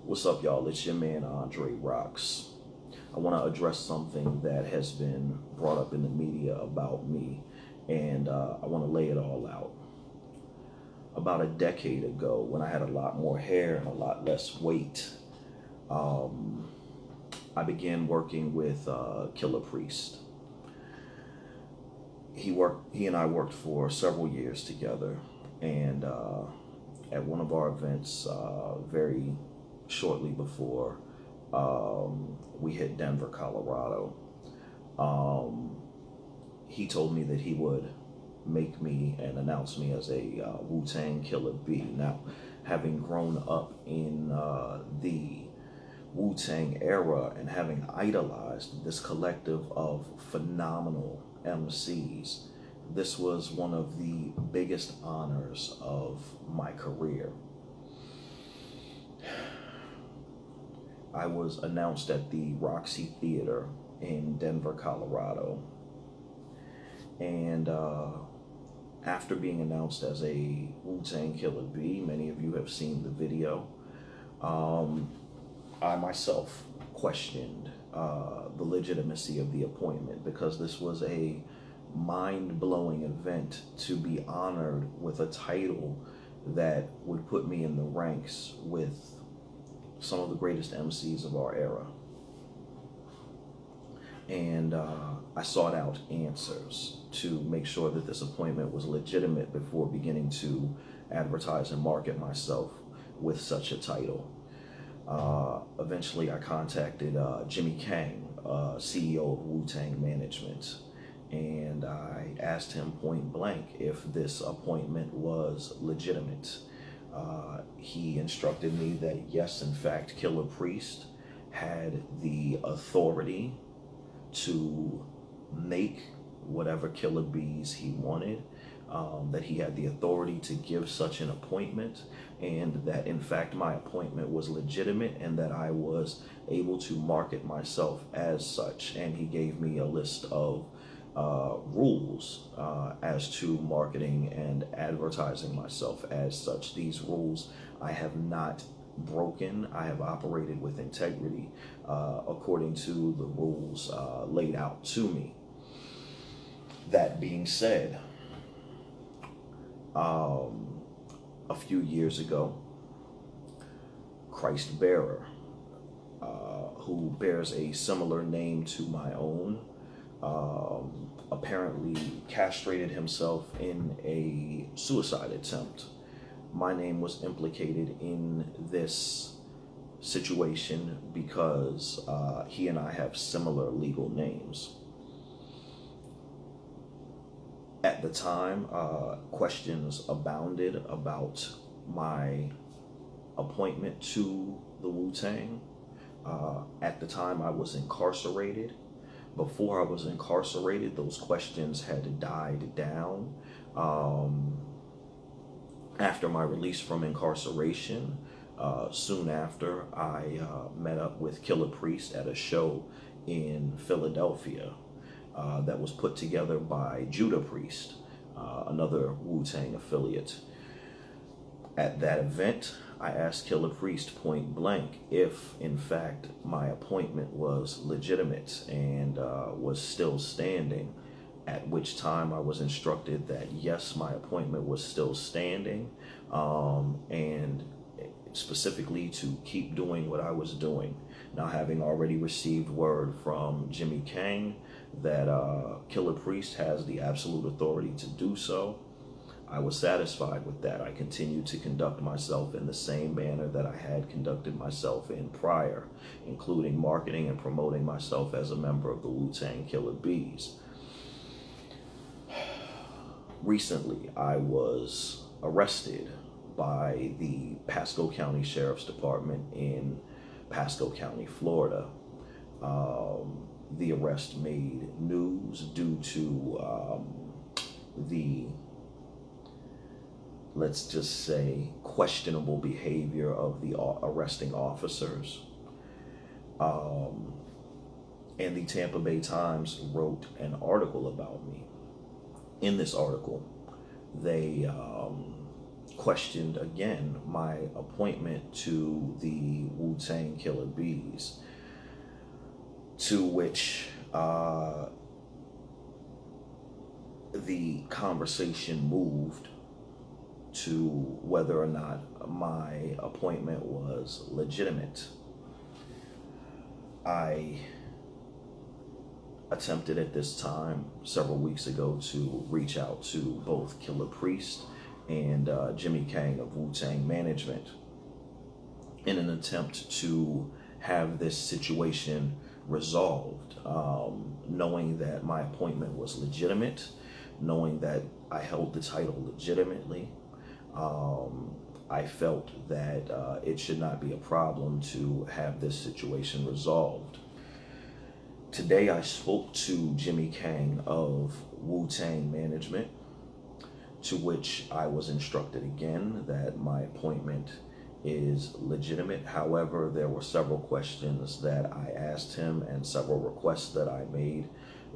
What's up, y'all? It's your man, Andre Roxx. I want to address something that has been brought up in the media about me, and I want to lay it all out. About a decade ago, when I had a lot more hair and a lot less weight, I began working with Killa Priest. He and I worked for several years together, and at one of our events, very shortly before we hit Denver, Colorado, he told me that he would make me and announce me as a Wu-Tang Killa Beez. Now, having grown up in the Wu-Tang era and having idolized this collective of phenomenal MCs, this was one of the biggest honors of my career. I was announced at the Roxy Theater in Denver, Colorado. And after being announced as a Wu-Tang Killa Beez, many of you have seen the video, I myself questioned the legitimacy of the appointment, because this was a mind-blowing event to be honored with a title that would put me in the ranks with some of the greatest MCs of our era. And I sought out answers to make sure that this appointment was legitimate before beginning to advertise and market myself with such a title. Eventually, I contacted Jimmy Kang, CEO of Wu-Tang Management, and I asked him point blank if this appointment was legitimate. He instructed me that yes, in fact, Killa Priest had the authority to make whatever Killa Beez he wanted, that he had the authority to give such an appointment, and that in fact my appointment was legitimate and that I was able to market myself as such. And he gave me a list of rules as to marketing and advertising myself as such. These rules I have not broken. I have operated with integrity according to the rules laid out to me. That being said, a few years ago, Christ Bearer, who bears a similar name to my own, apparently castrated himself in a suicide attempt. My name was implicated in this situation because he and I have similar legal names. At the time, questions abounded about my appointment to the Wu-Tang. At the time, I was incarcerated. Before I was incarcerated, those questions had died down. After my release from incarceration, soon after, I met up with Killa Priest at a show in Philadelphia that was put together by Judah Priest, another Wu-Tang affiliate. At that event, I asked Killa Priest point blank if, in fact, my appointment was legitimate and was still standing, at which time I was instructed that yes, my appointment was still standing, and specifically to keep doing what I was doing. Now, having already received word from Jimmy Kang that Killa Priest has the absolute authority to do so, I was satisfied with that. I continued to conduct myself in the same manner that I had conducted myself in prior, including marketing and promoting myself as a member of the Wu-Tang Killa Beez. Recently, I was arrested by the Pasco County Sheriff's Department in Pasco County, Florida. The arrest made news due to the, let's just say, questionable behavior of the arresting officers. And the Tampa Bay Times wrote an article about me. In this article, they questioned again my appointment to the Wu-Tang Killa Beez, to which the conversation moved to whether or not my appointment was legitimate. I attempted at this time several weeks ago to reach out to both Killer Priest and Jimmy Kang of Wu-Tang Management in an attempt to have this situation resolved, knowing that my appointment was legitimate, knowing that I held the title legitimately. I felt that it should not be a problem to have this situation resolved. Today I spoke to Jimmy Kang of Wu-Tang Management, to which I was instructed again that my appointment is legitimate. However, there were several questions that I asked him and several requests that I made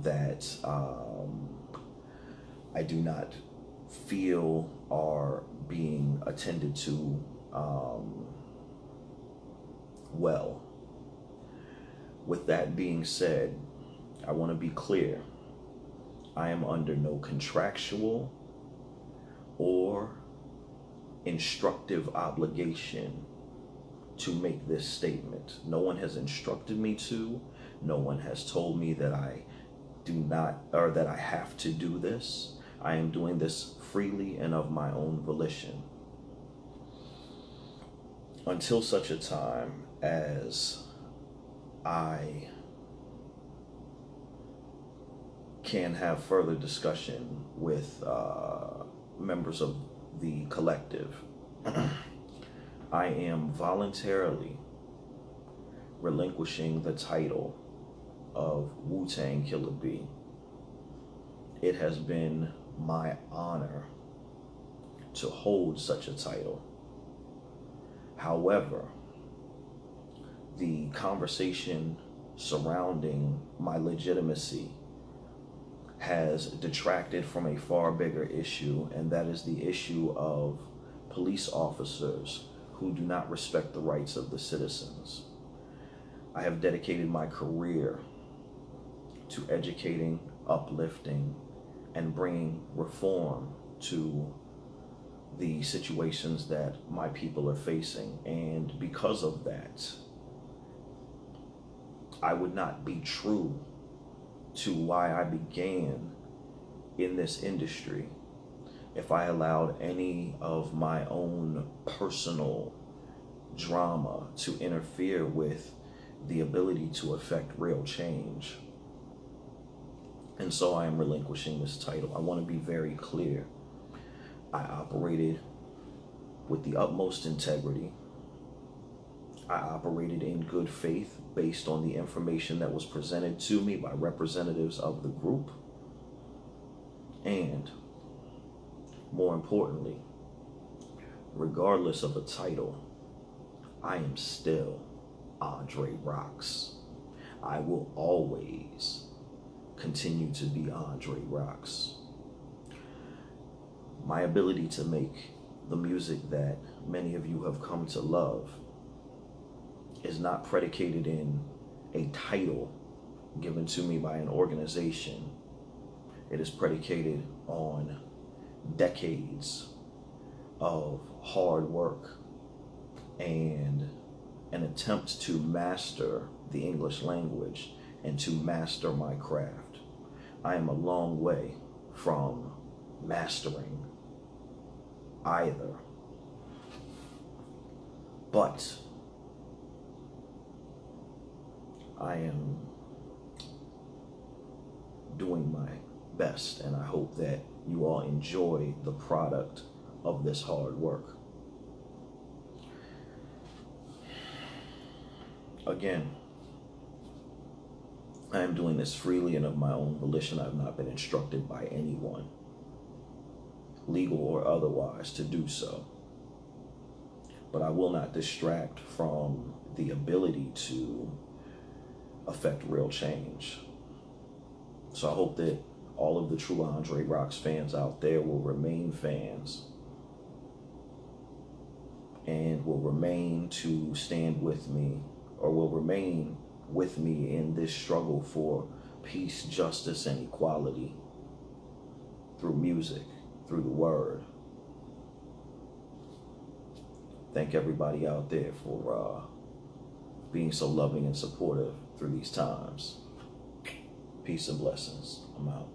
that I do not feel are being attended to well. With that being said, I want to be clear. I am under no contractual or instructive obligation to make this statement. No one has instructed me to. No one has told me that I do not, or that I have to do this. I am doing this freely and of my own volition. Until such a time as I can have further discussion with members of the collective, I am voluntarily relinquishing the title of Wu-Tang Killa Beez. It has been my honor to hold such a title. However, the conversation surrounding my legitimacy has detracted from a far bigger issue, and that is the issue of police officers who do not respect the rights of the citizens. I have dedicated my career to educating, uplifting, and bringing reform to the situations that my people are facing. And because of that, I would not be true to why I began in this industry if I allowed any of my own personal drama to interfere with the ability to affect real change. And so I am relinquishing this title. I want to be very clear. I operated with the utmost integrity. I operated in good faith based on the information that was presented to me by representatives of the group. And more importantly, regardless of a title, I am still Andre Roxx. I will always continue to be Andre Roxx. My ability to make the music that many of you have come to love is not predicated in a title given to me by an organization. It is predicated on decades of hard work and an attempt to master the English language and to master my craft. I am a long way from mastering either, but I am doing my best, and I hope that you all enjoy the product of this hard work. Again, I am doing this freely and of my own volition. I have not been instructed by anyone, legal or otherwise, to do so. But I will not distract from the ability to affect real change. So I hope that all of the true Andre Roxx fans out there will remain fans and will remain to stand with me, or will remain with me in this struggle for peace, justice, and equality through music, through the word. Thank everybody out there for being so loving and supportive through these times. Peace and blessings. I'm out.